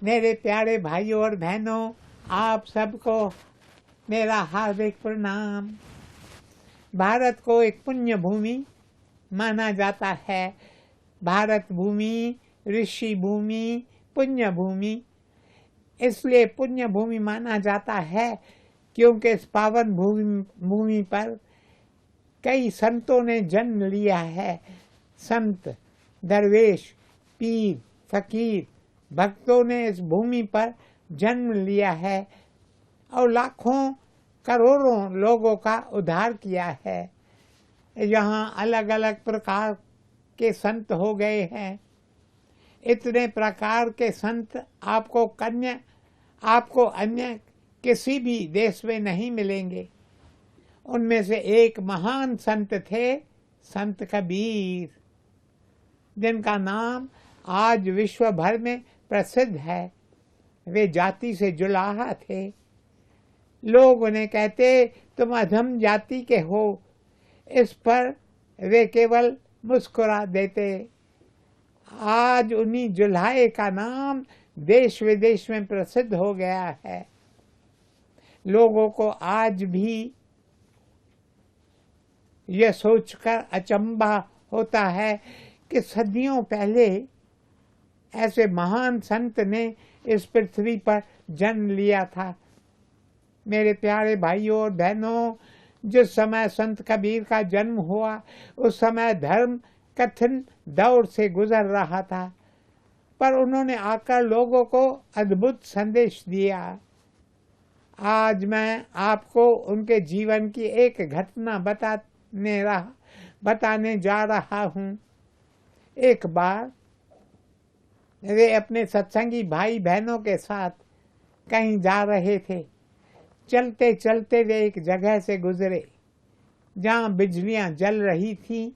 मेरे प्यारे भाइयों और बहनों, आप सबको मेरा हार्दिक प्रणाम। भारत को एक पुण्य भूमि माना जाता है। भारत भूमि, ऋषि भूमि, पुण्य भूमि। इसलिए पुण्य भूमि माना जाता है क्योंकि इस पावन भूमि पर कई संतों ने जन्म लिया है। संत, दरवेश, पीर, फकीर, भक्तों ने इस भूमि पर जन्म लिया है और लाखों करोड़ों लोगों का उद्धार किया है। यहाँ अलग अलग प्रकार के संत हो गए हैं। इतने प्रकार के संत आपको अन्य किसी भी देश में नहीं मिलेंगे। उनमें से एक महान संत थे संत कबीर, जिनका नाम आज विश्व भर में प्रसिद्ध है। वे जाति से जुलाहा थे। लोग उन्हें कहते, तुम अधम जाति के हो। इस पर वे केवल मुस्कुरा देते। आज उन्हीं जुलाहे का नाम देश विदेश में प्रसिद्ध हो गया है। लोगों को आज भी यह सोचकर अचंभा होता है कि सदियों पहले ऐसे महान संत ने इस पृथ्वी पर जन्म लिया था। मेरे प्यारे भाइयों और बहनों, जिस समय संत कबीर का जन्म हुआ उस समय धर्म कठिन दौर से गुजर रहा था, पर उन्होंने आकर लोगों को अद्भुत संदेश दिया। आज मैं आपको उनके जीवन की एक घटना बताने जा रहा हूँ। एक बार वे अपने सत्संगी भाई बहनों के साथ कहीं जा रहे थे। चलते चलते वे एक जगह से गुजरे जहाँ बिजलियाँ जल रही थीं,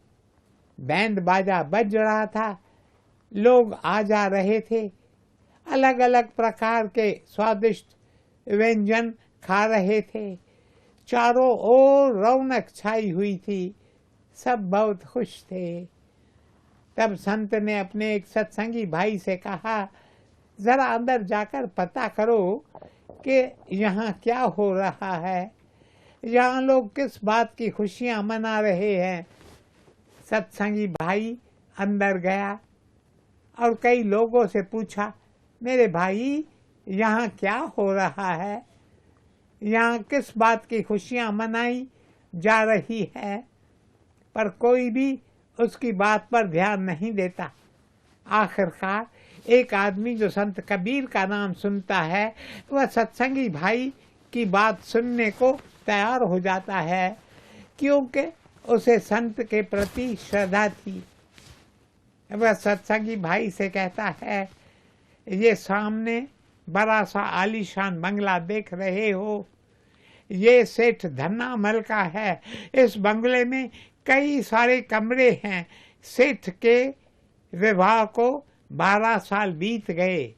बैंड बाजा बज रहा था, लोग आ जा रहे थे, अलग अलग प्रकार के स्वादिष्ट व्यंजन खा रहे थे। चारों ओर रौनक छाई हुई थी, सब बहुत खुश थे। तब संत ने अपने एक सत्संगी भाई से कहा, जरा अंदर जाकर पता करो कि यहाँ क्या हो रहा है, यहाँ लोग किस बात की खुशियाँ मना रहे हैं। सत्संगी भाई अंदर गया और कई लोगों से पूछा, मेरे भाई यहाँ क्या हो रहा है, यहाँ किस बात की खुशियाँ मनाई जा रही है। पर कोई भी उसकी बात पर ध्यान नहीं देता। आखिरकार एक आदमी जो संत कबीर का नाम सुनता है वह सत्संगी भाई की बात सुनने को तैयार हो जाता है, क्योंकि उसे संत के प्रति श्रद्धा थी। वह सत्संगी भाई से कहता है, ये सामने बड़ा सा आलीशान बंगला देख रहे हो, ये सेठ धन्नामल का है। इस बंगले में कई सारे कमरे हैं। सेठ के विवाह को 12 साल बीत गए।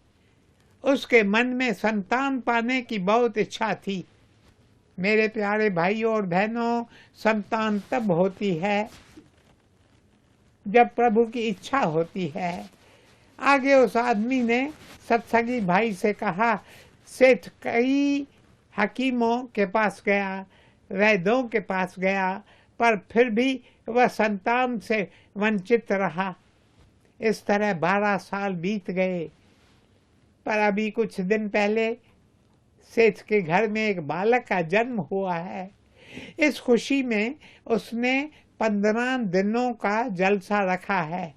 उसके मन में संतान पाने की बहुत इच्छा थी। मेरे प्यारे भाइयों और बहनों, संतान तब होती है जब प्रभु की इच्छा होती है। आगे उस आदमी ने सत्संगी भाई से कहा, सेठ कई हकीमों के पास गया, वैद्यों के पास गया, पर फिर भी वह संतान से वंचित रहा। इस तरह 12 साल बीत गए। पर अभी कुछ दिन पहले सेठ के घर में एक बालक का जन्म हुआ है। इस खुशी में उसने 15 दिनों का जलसा रखा है।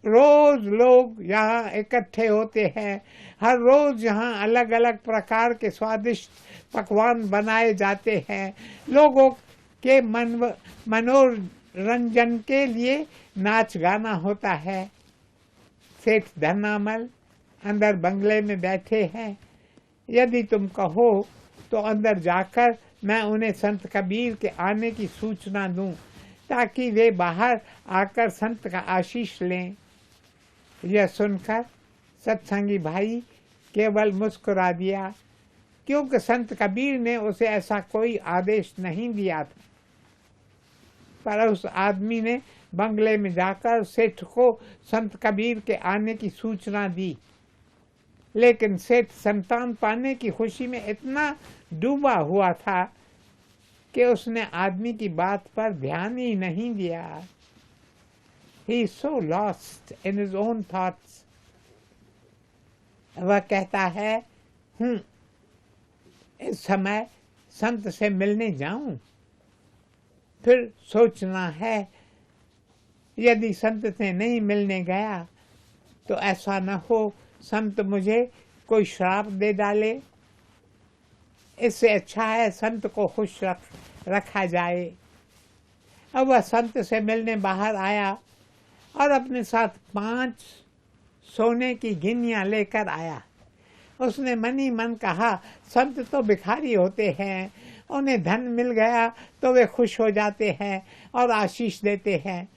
रोज लोग यहाँ इकट्ठे होते हैं। हर रोज यहाँ अलग अलग प्रकार के स्वादिष्ट पकवान बनाए जाते हैं। लोगों के मनोरंजन के लिए नाच गाना होता है। सेठ धन्नामल अंदर बंगले में बैठे हैं। यदि तुम कहो तो अंदर जाकर मैं उन्हें संत कबीर के आने की सूचना दूं, ताकि वे बाहर आकर संत का आशीष लें। यह सुनकर सत्संगी भाई केवल मुस्कुरा दिया, क्योंकि संत कबीर ने उसे ऐसा कोई आदेश नहीं दिया था। पर उस आदमी ने बंगले में जाकर सेठ को संत कबीर के आने की सूचना दी। लेकिन सेठ संतान पाने की खुशी में इतना डूबा हुआ था कि उसने आदमी की बात पर ध्यान ही नहीं दिया। He is so lost in his own thoughts. वह कहता है इस समय संत से मिलने जाऊं, फिर सोचना है यदि संत से नहीं मिलने गया तो ऐसा न हो संत मुझे कोई श्राप दे डाले। इससे अच्छा है संत को खुश रखा जाए। अब वह संत से मिलने बाहर आया और अपने साथ 5 सोने की गिन्नियां लेकर आया। उसने मन ही मन कहा, संत तो भिखारी होते हैं, उन्हें धन मिल गया तो वे खुश हो जाते हैं और आशीष देते हैं।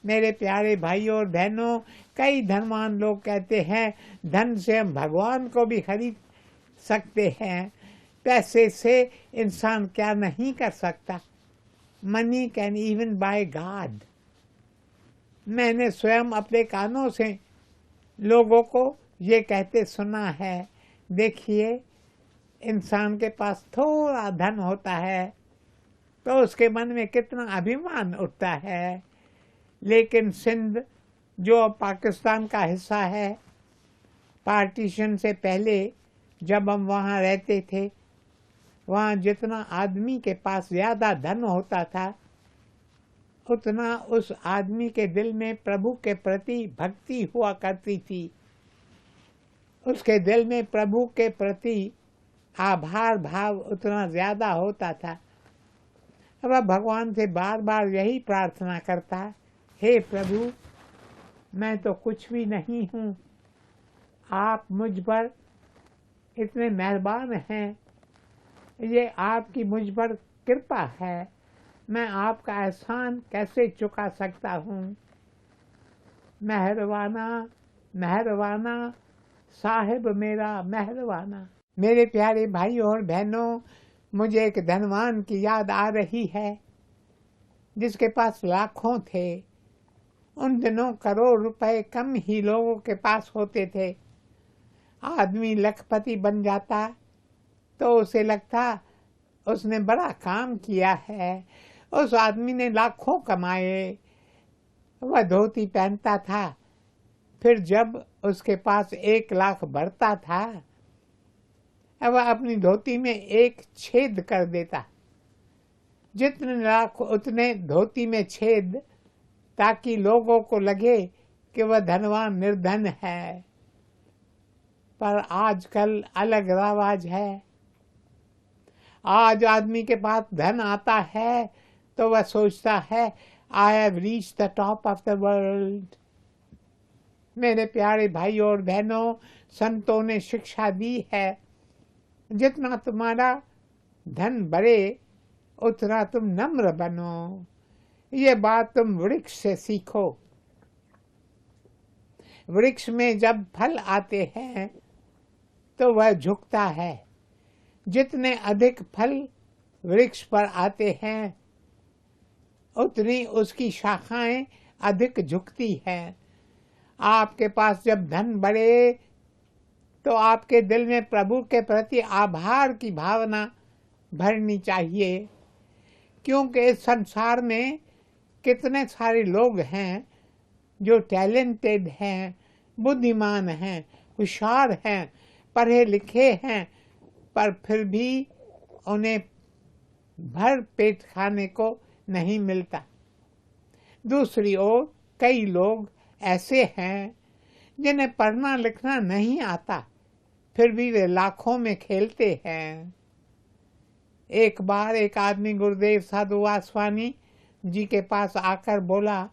मेरे प्यारे भाइयों और बहनों, कई धनवान लोग कहते हैं धन से हम भगवान को भी खरीद सकते हैं। पैसे से इंसान क्या नहीं कर सकता। Money can even bye God. मैंने स्वयं अपने कानों से लोगों को ये कहते सुना है। देखिए, इंसान के पास थोड़ा धन होता है तो उसके मन में कितना अभिमान उठता है। लेकिन सिंध जो पाकिस्तान का हिस्सा है, पार्टीशन से पहले जब हम वहाँ रहते थे, वहाँ जितना आदमी के पास ज़्यादा धन होता था उतना उस आदमी के दिल में प्रभु के प्रति भक्ति हुआ करती थी। उसके दिल में प्रभु के प्रति आभार भाव उतना ज़्यादा होता था। वह भगवान से बार बार यही प्रार्थना करता, हे प्रभु, मैं तो कुछ भी नहीं हूँ, आप मुझ पर इतने मेहरबान हैं, ये आपकी मुझ पर कृपा है, मैं आपका एहसान कैसे चुका सकता हूँ। मेहरबाना मेहरबाना साहिब मेरा मेहरबाना। मेरे प्यारे भाइयों और बहनों, मुझे एक धनवान की याद आ रही है जिसके पास लाखों थे। उन दिनों करोड़ रुपए कम ही लोगों के पास होते थे। आदमी लखपति बन जाता तो उसे लगता उसने बड़ा काम किया है। उस आदमी ने लाखों कमाए। वह धोती पहनता था, फिर जब उसके पास 1 लाख बढ़ता था वह अपनी धोती में एक छेद कर देता। जितने लाख उतने धोती में छेद, ताकि लोगों को लगे कि वह धनवान निर्धन है। पर आजकल अलग रवाज है। आज आदमी के पास धन आता है तो वह सोचता है, I have reached the top of the world. मेरे प्यारे भाइयों और बहनों, संतों ने शिक्षा दी है, जितना तुम्हारा धन बढ़े उतना तुम नम्र बनो। ये बात तुम वृक्ष से सीखो। वृक्ष में जब फल आते हैं तो वह झुकता है। जितने अधिक फल वृक्ष पर आते हैं उतनी उसकी शाखाएं अधिक झुकती हैं। आपके पास जब धन बढ़े तो आपके दिल में प्रभु के प्रति आभार की भावना भरनी चाहिए, क्योंकि इस संसार में कितने सारे लोग हैं जो टैलेंटेड हैं, बुद्धिमान हैं, होशियार हैं, पढ़े लिखे हैं, पर फिर भी उन्हें भर पेट खाने को नहीं मिलता। दूसरी ओर कई लोग ऐसे हैं जिन्हें पढ़ना लिखना नहीं आता, फिर भी वे लाखों में खेलते हैं। एक बार एक आदमी गुरुदेव साधु वासवानी जी के पास आकर बोला,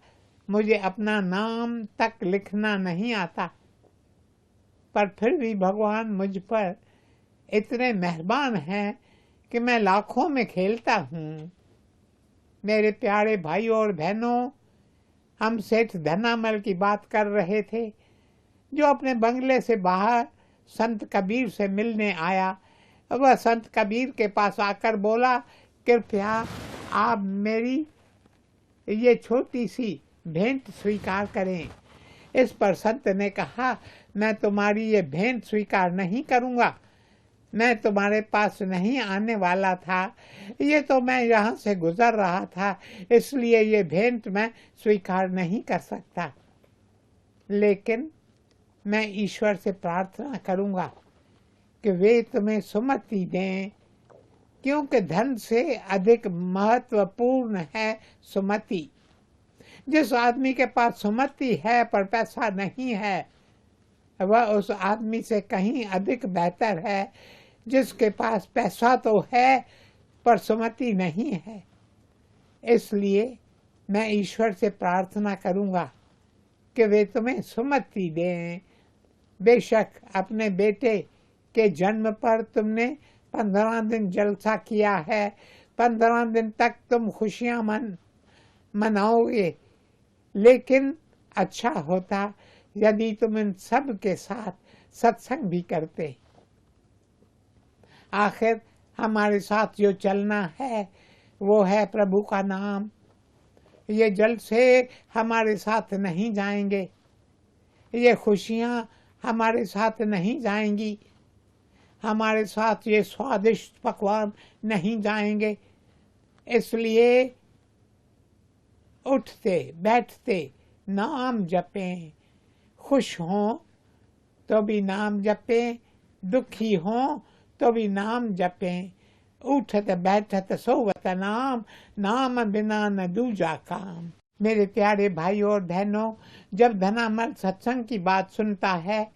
मुझे अपना नाम तक लिखना नहीं आता, पर फिर भी भगवान मुझ पर इतने मेहरबान हैं कि मैं लाखों में खेलता हूँ। मेरे प्यारे भाइयों और बहनों, हम सेठ धनामल की बात कर रहे थे, जो अपने बंगले से बाहर संत कबीर से मिलने आया। वह संत कबीर के पास आकर बोला, कृपया आप मेरी ये छोटी सी भेंट स्वीकार करें। इस पर संत ने कहा, मैं तुम्हारी ये भेंट स्वीकार नहीं करूँगा। मैं तुम्हारे पास नहीं आने वाला था, ये तो मैं यहाँ से गुजर रहा था, इसलिए ये भेंट मैं स्वीकार नहीं कर सकता। लेकिन मैं ईश्वर से प्रार्थना करूँगा कि वे तुम्हें सुमति दें, क्योंकि धन से अधिक महत्वपूर्ण है सुमति। जिस आदमी के पास सुमति है पर पैसा नहीं है, वह उस आदमी से कहीं अधिक बेहतर है जिसके पास पैसा तो है पर सुमति नहीं है। इसलिए मैं ईश्वर से प्रार्थना करूँगा कि वे तुम्हें सुमति दें। बेशक अपने बेटे के जन्म पर तुमने 15 दिन जलसा किया है, 15 दिन तक तुम खुशियाँ मनाओगे, लेकिन अच्छा होता यदि तुम इन सब के साथ सत्संग भी करते। आखिर हमारे साथ जो चलना है वो है प्रभु का नाम। ये जल से हमारे साथ नहीं जाएंगे, ये खुशियाँ हमारे साथ नहीं जाएंगी, हमारे साथ ये स्वादिष्ट पकवान नहीं जाएंगे। इसलिए उठते बैठते नाम जपें, खुश हों तो भी नाम जपें, दुखी हों तो भी नाम जपें। उठत बैठत सोवत नाम, नाम बिना न दूजा काम। मेरे प्यारे भाइयों और बहनों, जब धनामल सत्संग की बात सुनता है,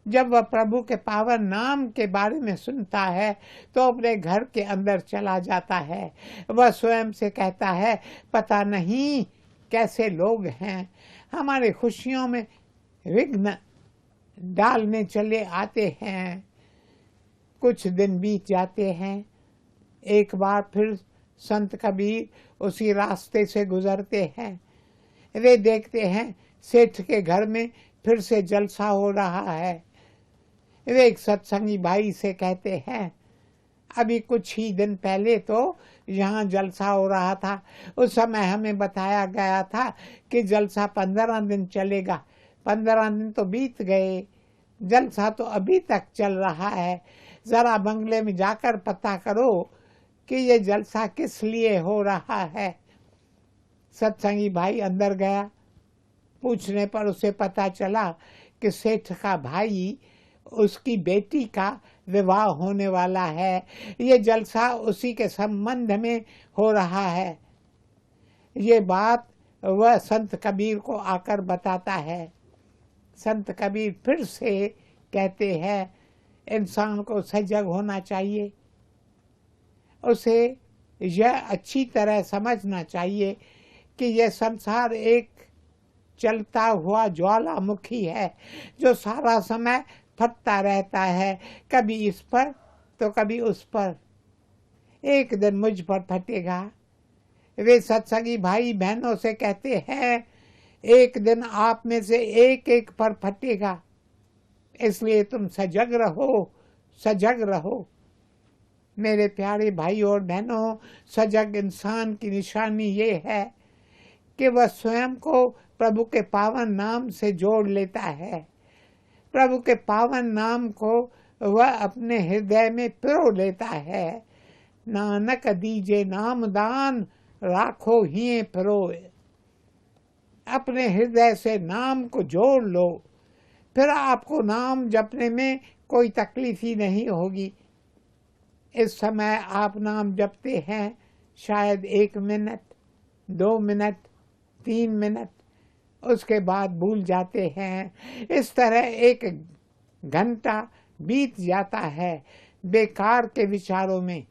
जब वह प्रभु के पावन नाम के बारे में सुनता है, तो अपने घर के अंदर चला जाता है। वह स्वयं से कहता है, पता नहीं कैसे लोग हैं, हमारे खुशियों में विघ्न डालने चले आते हैं। कुछ दिन बीत जाते हैं, एक बार फिर संत कबीर उसी रास्ते से गुजरते हैं। वे देखते हैं सेठ के घर में फिर से जलसा हो रहा है। वे एक सत्संगी भाई से कहते हैं, अभी कुछ ही दिन पहले तो यहाँ जलसा हो रहा था, उस समय हमें बताया गया था कि जलसा 15 दिन चलेगा। 15 दिन तो बीत गए, जलसा तो अभी तक चल रहा है। जरा बंगले में जाकर पता करो कि ये जलसा किस लिए हो रहा है। सत्संगी भाई अंदर गया। पूछने पर उसे पता चला कि सेठ का भाई, उसकी बेटी का विवाह होने वाला है। ये जलसा उसी के संबंध में हो रहा है। ये बात वह संत कबीर को आकर बताता है। संत कबीर फिर से कहते हैं, इंसान को सजग होना चाहिए। उसे यह अच्छी तरह समझना चाहिए कि यह संसार एक चलता हुआ ज्वालामुखी है जो सारा समय फटता रहता है, कभी इस पर तो कभी उस पर। एक दिन मुझ पर फटेगा। वे सत्संगी भाई बहनों से कहते हैं, एक दिन आप में से एक एक पर फटेगा, इसलिए तुम सजग रहो, सजग रहो। मेरे प्यारे भाई और बहनों, सजग इंसान की निशानी ये है कि वह स्वयं को प्रभु के पावन नाम से जोड़ लेता है। प्रभु के पावन नाम को वह अपने हृदय में पिरो लेता है। नानक दीजे नाम दान, राखो हिये पिरोए। अपने हृदय से नाम को जोड़ लो, फिर आपको नाम जपने में कोई तकलीफ ही नहीं होगी। इस समय आप नाम जपते हैं, शायद 1 मिनट, 2 मिनट, 3 मिनट, उसके बाद भूल जाते हैं। इस तरह 1 घंटा बीत जाता है बेकार के विचारों में।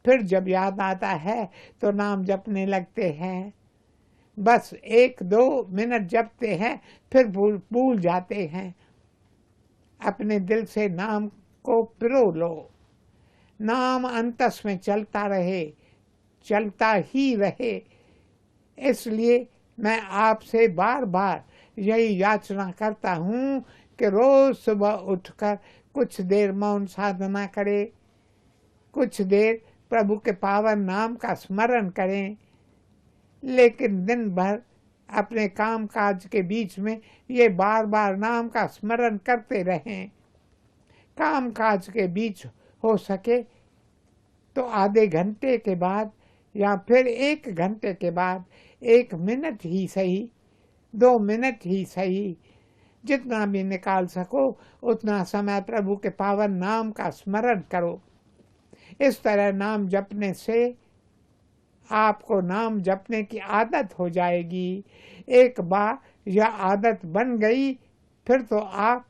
फिर जब याद आता है तो नाम जपने लगते हैं। बस 1-2 मिनट जपते हैं, फिर भूल जाते हैं। अपने दिल से नाम को पिरो लो। नाम अंतस में चलता रहे, चलता ही रहे। इसलिए मैं आपसे बार बार यही याचना करता हूँ कि रोज सुबह उठकर कुछ देर मौन साधना करें, कुछ देर प्रभु के पावन नाम का स्मरण करें। लेकिन दिन भर अपने काम काज के बीच में ये बार बार नाम का स्मरण करते रहें। काम काज के बीच हो सके तो आधे घंटे के बाद या फिर 1 घंटे के बाद 1 मिनट ही सही, 2 मिनट ही सही, जितना भी निकाल सको उतना समय प्रभु के पावन नाम का स्मरण करो। इस तरह नाम जपने से आपको नाम जपने की आदत हो जाएगी। एक बार यह आदत बन गई फिर तो आप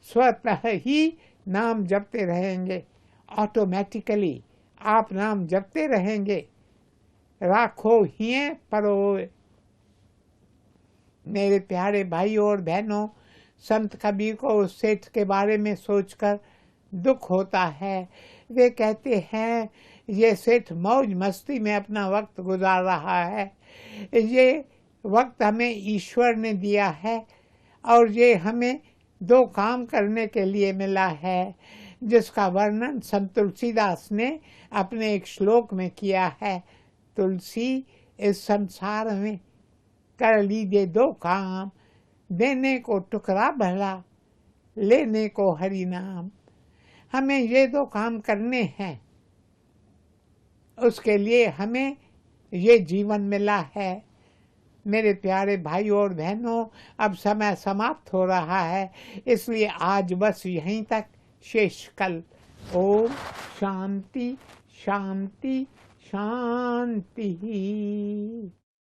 स्वतः ही नाम जपते रहेंगे। ऑटोमेटिकली आप नाम जपते रहेंगे। राखो हिये परोए। मेरे प्यारे भाइयों और बहनों, संत कबीर को उस सेठ के बारे में सोचकर दुख होता है। वे कहते हैं ये सेठ मौज मस्ती में अपना वक्त गुजार रहा है। ये वक्त हमें ईश्वर ने दिया है और ये हमें 2 काम करने के लिए मिला है, जिसका वर्णन संत तुलसीदास ने अपने एक श्लोक में किया है। तुलसी, इस संसार में कर लीजिए 2 काम, देने को टुकड़ा भला, लेने को हरि नाम। हमें ये 2 काम करने हैं, उसके लिए हमें ये जीवन मिला है। मेरे प्यारे भाइयों और बहनों, अब समय समाप्त हो रहा है, इसलिए आज बस यहीं तक, शेष कल। ओम शांति शांति शांति।